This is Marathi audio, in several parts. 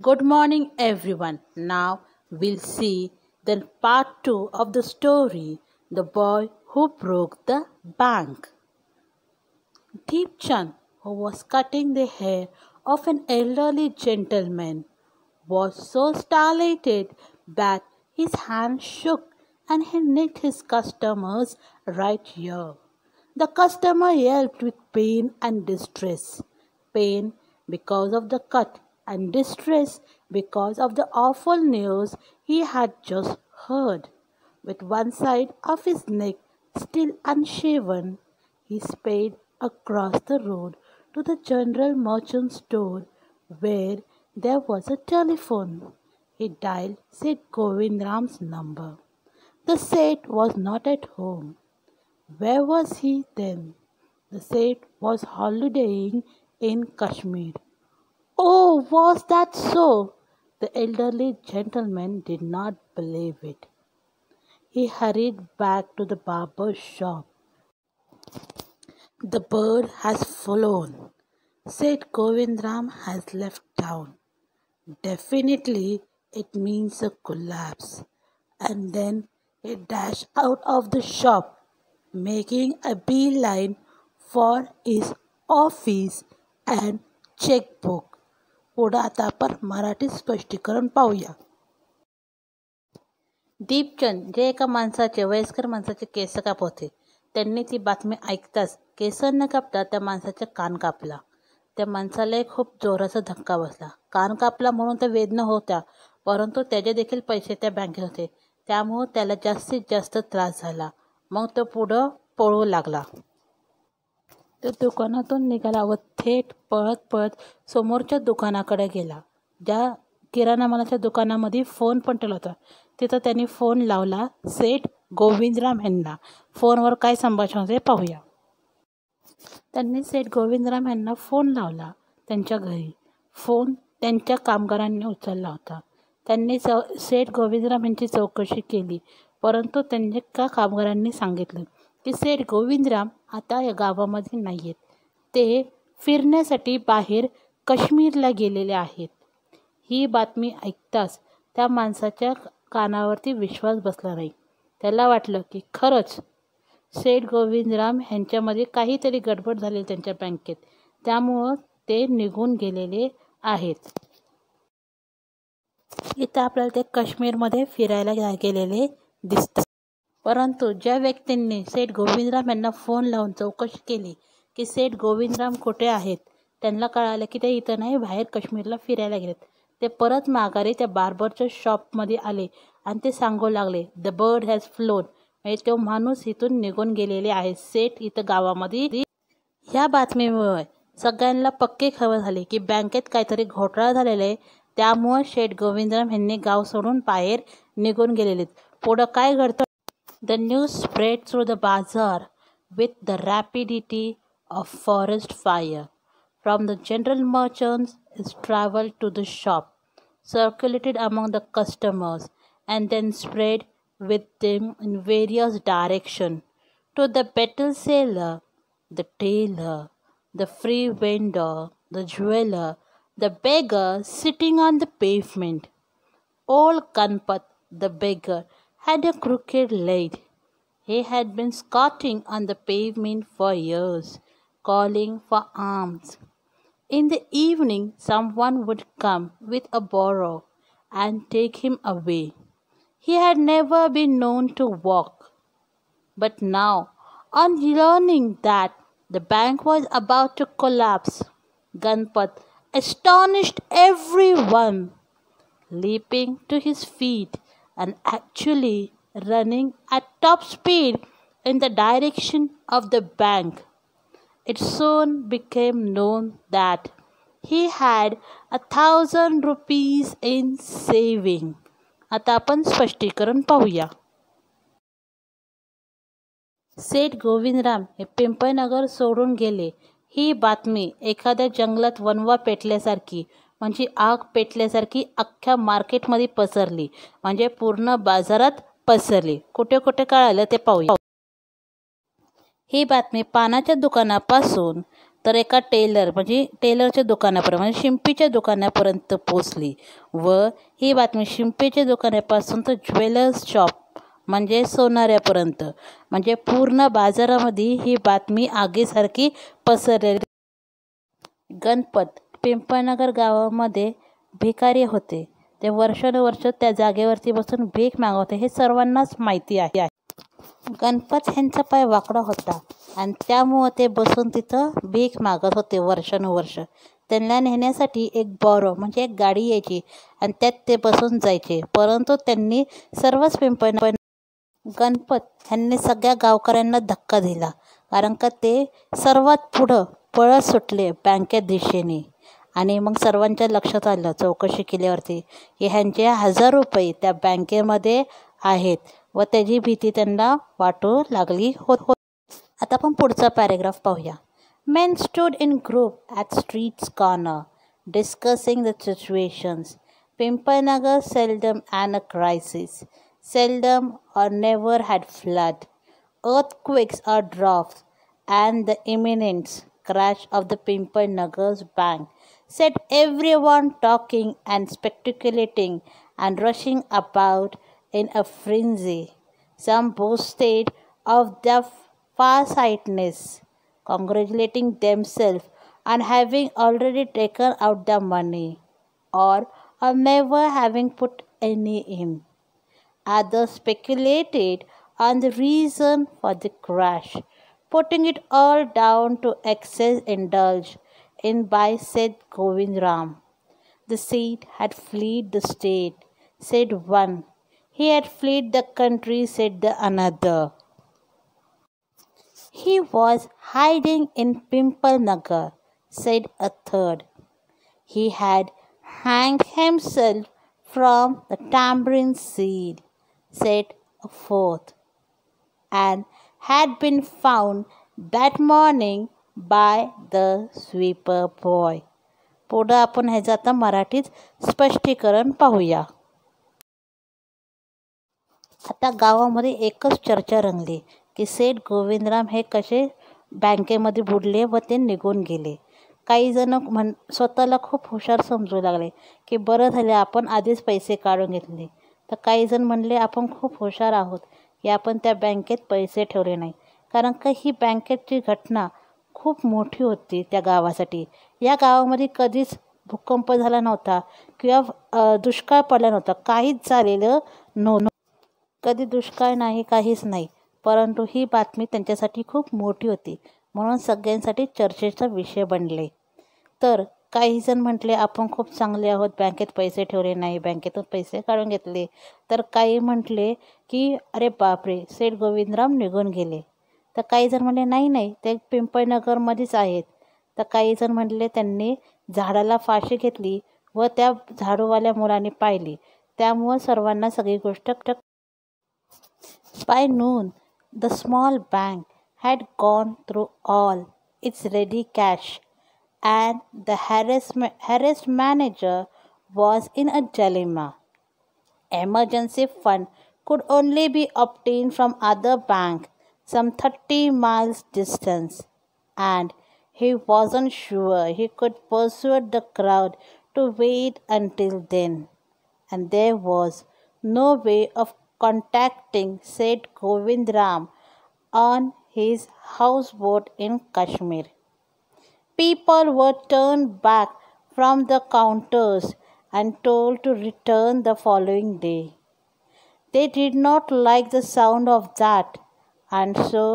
Good morning, everyone. Now we'll see the part 2 of the story The Boy Who Broke the Bank. Deep Chand, who was cutting the hair of an elderly gentleman, was so startled that his hand shook and he nicked his customer's right ear. The customer yelped with pain and distress. Pain because of the cut and distress because of the awful news he had just heard. With one side of his neck still unshaven, he sped across the road to the general merchant store where there was a telephone. He dialed Seth Govindram's number. The Seth was not at home. Where was he then? The Seth was holidaying in Kashmir. Oh, was that so? The elderly gentleman did not believe it. He hurried back to the barber's shop. The bird has flown. Seth Govindram has left town. Definitely it means a collapse. And then he dashed out of the shop, making a beeline for his office and checkbook. पुढं आता आपण मराठी स्पष्टीकरण पाहूया. दीपचंद जे एका वयस्कर माणसाचे केस कापत होते, त्यांनी ती बातमी ऐकताच केस न कापता त्या माणसाचा कान कापला. त्या माणसाला खूप जोराचा धक्का बसला. कान कापला म्हणून तर वेदना होत्या, परंतु त्याचे देखील पैसे त्या बँकेत होते, त्यामुळे त्याला जास्तीत जास्त त्रास झाला. मग तो पुढं पळू लागला. तो दुकानातून निघाला व थेट पळत पळत समोरच्या दुकानाकडे गेला. ज्या किराणा मालाच्या दुकानामध्ये फोन पण ठेवला होता, तिथं त्यांनी फोन लावला सेठ गोविंदराम यांना. फोनवर काय संभाषण होते पाहूया. त्यांनी सेठ गोविंदराम यांना फोन लावला. त्यांच्या घरी फोन त्यांच्या कामगारांनी उचलला होता. त्यांनी सेठ गोविंदराम यांची चौकशी केली, परंतु त्यांच्या कामगारांनी सांगितलं की सेठ गोविंदराम आता या गावामध्ये नाही आहेत. ते फिरण्यासाठी बाहेर काश्मीरला गेलेले आहेत. ही बातमी ऐकताच त्या माणसाच्या कानावरती विश्वास बसला नाही. त्याला वाटलं की खरंच सेठ गोविंदराम यांच्यामध्ये काहीतरी गडबड झाली त्यांच्या बँकेत, त्यामुळं ते निघून गेलेले आहेत. इथं आपल्याला ते काश्मीरमध्ये फिरायला गेलेले दिसतात. परंतु ज्या व्यक्तींनी सेठ गोविंदराम यांना फोन लावून चौकशी केली की सेठ गोविंदराम कुठे आहेत, त्यांना कळालं की ते इथं नाही, बाहेर काश्मीरला फिरायला गेलेत. ते परत माघारी त्या बार्बरच्या शॉपमध्ये आले आणि ते सांगू लागले द बर्ड हॅज फ्लोन, म्हणजे तो माणूस इथून निघून गेलेले आहे. सेठ इथं गावामध्ये. ह्या बातमीमुळे सगळ्यांना पक्के खबर झाले की बँकेत काहीतरी घोटाळा झालेला आहे, त्यामुळे सेठ गोविंदराम यांनी गाव सोडून बाहेर निघून गेलेले. पुढं काय घडतं? The news spread through the bazaar with the rapidity of forest fire. From the general merchants, it traveled to the shop, circulated among the customers, and then spread with them in various directions to the betel seller, the tailor, the free vendor, the jeweler, the beggar sitting on the pavement. Old Ganpat, the beggar, had a crooked leg. He had been squatting on the pavement for years, calling for alms. In the evening, someone would come with a borrow and take him away. He had never been known to walk. But now, on learning that the bank was about to collapse, Ganpat astonished everyone, leaping to his feet and actually running at top speed in the direction of the bank. It soon became known that he had 1,000 rupees in saving. आता आपण स्पष्टीकरण पाहूया. सेठ गोविंदराम हे पिंपळनगर सोडून गेले. ही बातमी एखाद्या जंगलात वणवा पेटल्यासारखी, म्हणजे आग पेटल्यासारखी अख्ख्या मार्केटमध्ये पसरली, म्हणजे पूर्ण बाजारात पसरली. कुठे कुठे कळालं ते पाहूया. ही बातमी पानाच्या दुकानापासून तर एका टेलरच्या दुकानापर्यंत म्हणजे शिंपीच्या दुकानापर्यंत पोचली व ही बातमी शिंपीच्या दुकानापासून तर ज्वेलर्स शॉप म्हणजे सोनाऱ्यापर्यंत म्हणजे पूर्ण बाजारामध्ये ही बातमी आगीसारखी पसरलेली. गणपत पिंपळनगर गावामध्ये भिकारी होते. ते वर्षानुवर्ष त्या जागेवरती बसून भीक मागवते हे सर्वांनाच माहिती आहे. गणपत ह्यांचा पाय वाकडा होता आणि त्यामुळं ते बसून तिथं भीक मागत होते वर्षानुवर्ष. त्यांना नेण्यासाठी एक बॉरो म्हणजे एक गाडी यायची आणि त्यात ते बसून जायचे. परंतु त्यांनी सर्वच गणपत ह्यांनी सगळ्या गावकऱ्यांना धक्का दिला, कारण का ते सर्वात पुढं पळत सुटले बँकेत दिशेने. आणि मग सर्वांच्या लक्षात आलं चौकशी केल्यावरती की ह्यांचे 1000 रुपये त्या बँकेमध्ये आहेत व त्याची भीती त्यांना वाटू लागली होत. आता आपण पुढचा पॅरेग्राफ पाहूया. Men stood in group at street's corner, discussing the situations. Pimpalnagar seldom and a crisis. Seldom or never had flood, earthquakes or droughts, and the imminent crash of the Pimpalnagar's bank set everyone talking and speculating and rushing about in a frenzy. Some boasted of their farsightedness, congratulating themselves on having already taken out their money or never having put any in. Others speculated on the reason for the crash, putting it all down to excess indulged in by said Govindram. The seed had fled the state, said one. He had fled the country, said the another. He was hiding in Pimpalnagar, said a third. He had hanged himself from the tambourine seed, said a fourth, and had been found that morning by the sweeper boy. पुढं आपण ह्याचं आता मराठीत स्पष्टीकरण पाहूया. आता गावामध्ये एकच चर्चा रंगली की सेठ गोविंदराम हे कसे बँकेमध्ये बुडले व ते निघून गेले. काही जण स्वतःला खूप हुशार समजू लागले की बरं झाले आपण आधीच पैसे काढून घेतले. तर काही जण म्हणले आपण खूप हुशार आहोत की आपण त्या बँकेत पैसे ठेवले नाही, कारण का ही बँकेची घटना खूप मोठी होती त्या गावासाठी. या गावामध्ये कधीच भूकंप झाला नव्हता किंवा दुष्काळ पडला नव्हता, काहीच झालेलं नव्हतं. कधी दुष्काळ नाही, काहीच नाही. परंतु ही बातमी त्यांच्यासाठी खूप मोठी होती म्हणून सगळ्यांसाठी चर्चेचा विषय बनले. तर काही जण म्हटले आपण खूप चांगले आहोत, बँकेत पैसे ठेवले नाही, बँकेतून पैसे काढून घेतले. तर काही म्हटले की अरे बापरे, सेठ गोविंदराम निघून गेले. तर काही जण म्हणले नाही नाही, ते पिंपळनगरमध्येच आहेत. तर काही जण म्हटले त्यांनी झाडाला फाशी घेतली व त्या झाडूवाल्या मुलांनी पाहिली, त्यामुळं सर्वांना सगळी गोष्ट. By noon, the small bank had gone through all its ready cash, and the harassed manager was in a dilemma. Emergency fund could only be obtained from other bank some 30 miles distance, and he wasn't sure he could persuade the crowd to wait until then, and there was no way of contacting said Govindram on his houseboat in Kashmir. People were turned back from the counters and told to return the following day. They did not like the sound of that, and so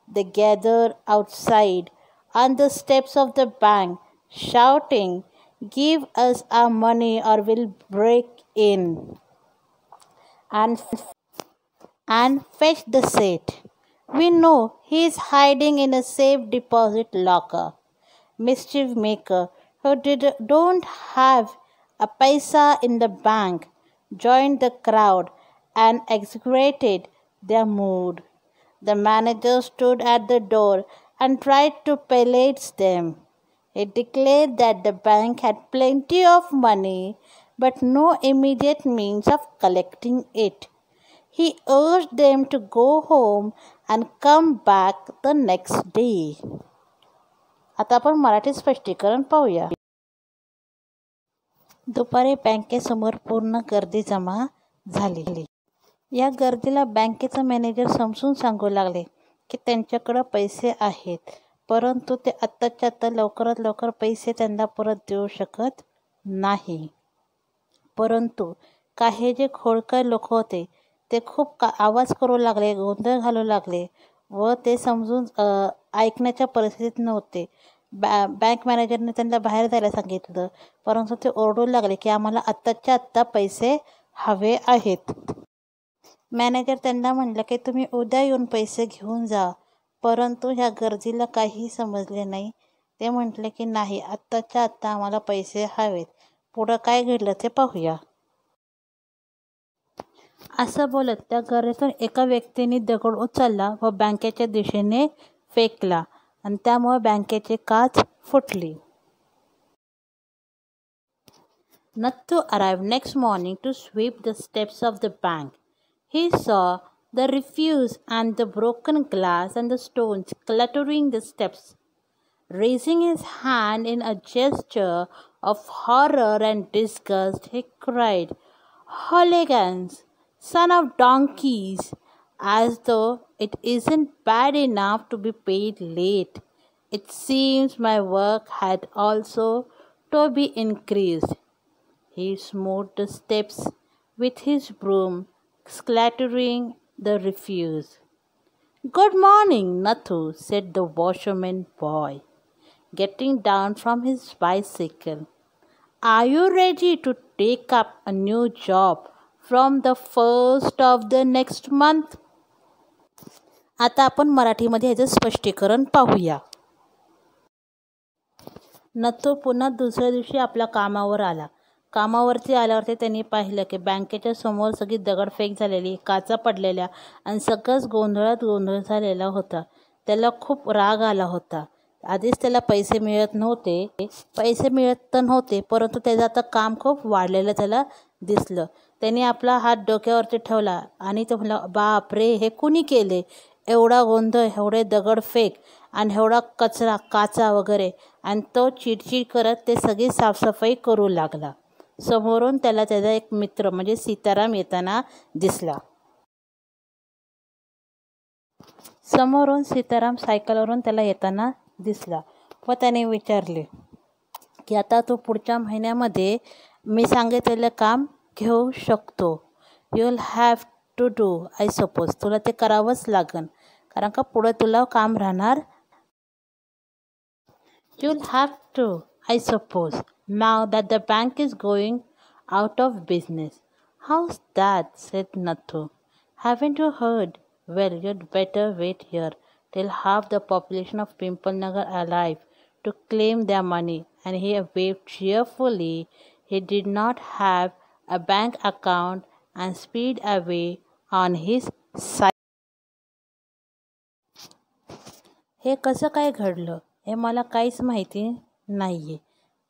they gathered outside on the steps of the bank, shouting, "Give us our money or we'll break in and fetch the Seth. We know he is hiding in a safe deposit locker." Mischief maker who don't have a paisa in the bank joined the crowd and exaggerated their mood. The manager stood at the door and tried to palliate them. He declared that the bank had plenty of money but no immediate means of collecting it. He urged them to go home and come back the next day. आता आपण मराठी स्पष्टीकरण पाहूया. दुपारी बँकेसमोर पूर्ण गर्दी जमा झाली. या गर्दीला बँकेचा मॅनेजर समजून सांगू लागले की त्यांच्याकडं पैसे आहेत, परंतु ते आत्ताच्या आत्ता लवकरात लवकर पैसे त्यांना परत देऊ शकत नाही. परंतु काही जे खोडकर लोक होते ते खूप आवाज करू लागले, गोंधळ घालू लागले व ते समजून ऐकण्याच्या परिस्थितीत नव्हते. बँक मॅनेजरने त्यांना बाहेर जायला सांगितलं, परंतु ते ओरडू लागले की आम्हाला आत्ताच्या आत्ता पैसे हवे आहेत. मॅनेजर त्यांना म्हटलं की तुम्ही उद्या येऊन पैसे घेऊन जा, परंतु ह्या गर्दीला काहीही समजले नाही. ते म्हटले की नाही, आत्ताच्या आत्ता आम्हाला पैसे हवेत. पुढं काय घडलं ते पाहूया. असं बोलत त्या गर्दीतून एका व्यक्तीने दगड उचलला व बँकेच्या दिशेने फेकला आणि त्यामुळे बँकेची काच फुटली. Nathu arrived next morning to sweep the steps of the bank. He saw the refuse and the broken glass and the stones cluttering the steps. Raising his hand in a gesture of horror and disgust, he cried, "Hooligans, son of donkeys, as though it isn't bad enough to be paid late. It seems my work had also to be increased." He smote the steps with his broom, scattering the refuse. "Good morning, Nathu," said the washerman boy, getting down from his bicycle. "Are you ready to take up a new job from the first of the next month?" आता आपण मराठीमध्ये याचं स्पष्टीकरण पाहूया. नथू पुन्हा दुसऱ्या दिवशी आपल्या कामावर आला. कामावरती आल्यावरती त्यांनी पाहिलं की बँकेच्या समोर सगळी दगडफेक झालेली, काचा पडलेल्या आणि सगळंच गोंधळात गोंधळ झालेला होता. त्याला खूप राग आला होता. आधीच त्याला पैसे मिळत तर नव्हते, परंतु त्याचं आता काम खूप वाढलेलं त्याला दिसलं. त्याने आपला हात डोक्यावरती ठेवला आणि तो म्हणाला, "बाप रे, हे कुणी केले? एवढा गोंधळ, एवढे दगडफेक आणि एवढा कचरा, काचा वगैरे." आणि तो चिडचिड करत ते सगळी साफसफाई करू लागला. समोरून त्याला त्याचा एक मित्र म्हणजे सीताराम येताना दिसला. समोरून सीताराम सायकलवरून त्याला येताना दिसला व त्याने विचारले की आता तू पुढच्या महिन्यामध्ये मी सांगितलेलं काम घेऊ शकतो. You will have to do, I suppose. तुला ते करावंच लागेल, कारण का पुढं तुला काम राहणार. You will have to, I suppose, now that the bank is going out of business. "How's that?" said Nathu. "Haven't you heard? Well, you'd better wait here till half the population of Pimple Nagar arrive to claim their money." And he waved cheerfully. He did not have a bank account and speed away on his cycle. हे कसं काय घडलं हे मला काहीच माहिती नाही आहे.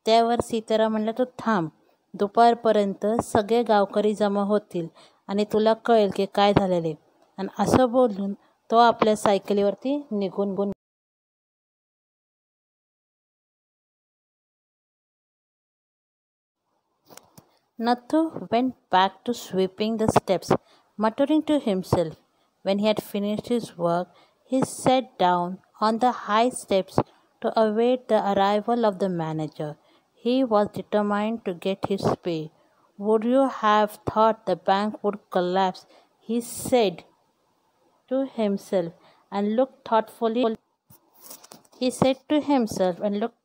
त्यावर सीताराम म्हणला, "तू थांब, दुपारपर्यंत सगळे गावकरी जमा होतील आणि तुला कळेल की काय झालेले." आणि असं बोलून तो आपल्या सायकलीवरती निघून Nathu went back to sweeping the steps, muttering to himself. When he had finished his work, he sat down on the high steps to await the arrival of the manager. He was determined to get his pay. "Would you have thought the bank would collapse?" he said to himself and looked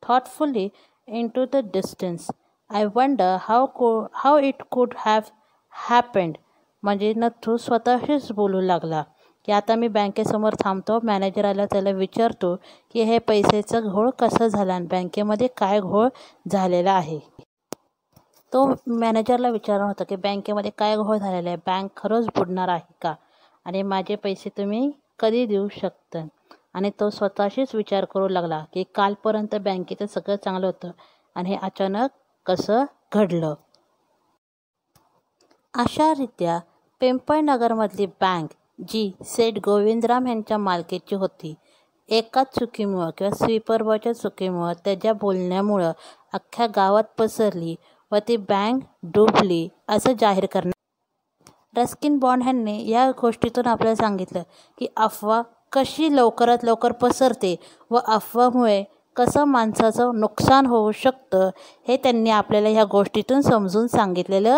thoughtfully into the distance. "I wonder how it could have happened." म्हणजे नथू स्वतःशीच बोलू लागला की आता मी बँकेसमोर थांबतो, मॅनेजर आला त्याला विचारतो की हे पैसेचं घोळ कसं झालं आणि बँकेमध्ये काय घोळ झालेला आहे. तो मॅनेजरला विचारत होता की बँकेमध्ये काय घोळ झालेला आहे, बँक खरंच बुडणार आहे का, आणि माझे पैसे तुम्ही कधी देऊ शकता. आणि तो स्वतःशीच विचार करू लागला की कालपर्यंत बँकेचं सगळं चांगलं होतं आणि हे अचानक कसं घडलं. अशारित्या पिंपळनगरमधली बँक जी सेठ गोविंदराम यांच्या मालकीची होती एकाच चुकीमुळं किंवा स्वीपरबॉयच्या चुकीमुळं त्याच्या बोलण्यामुळं अख्ख्या गावात पसरली व ती बँक डुबली असं जाहीर करण्यात. रस्किन बॉन्ड ह्यांनी या गोष्टीतून आपल्याला सांगितलं की अफवा कशी लवकरात लवकर पसरते व अफवामुळे कसं माणसाचं नुकसान होऊ शकतं हे त्यांनी आपल्याला ह्या गोष्टीतून समजून सांगितलेलं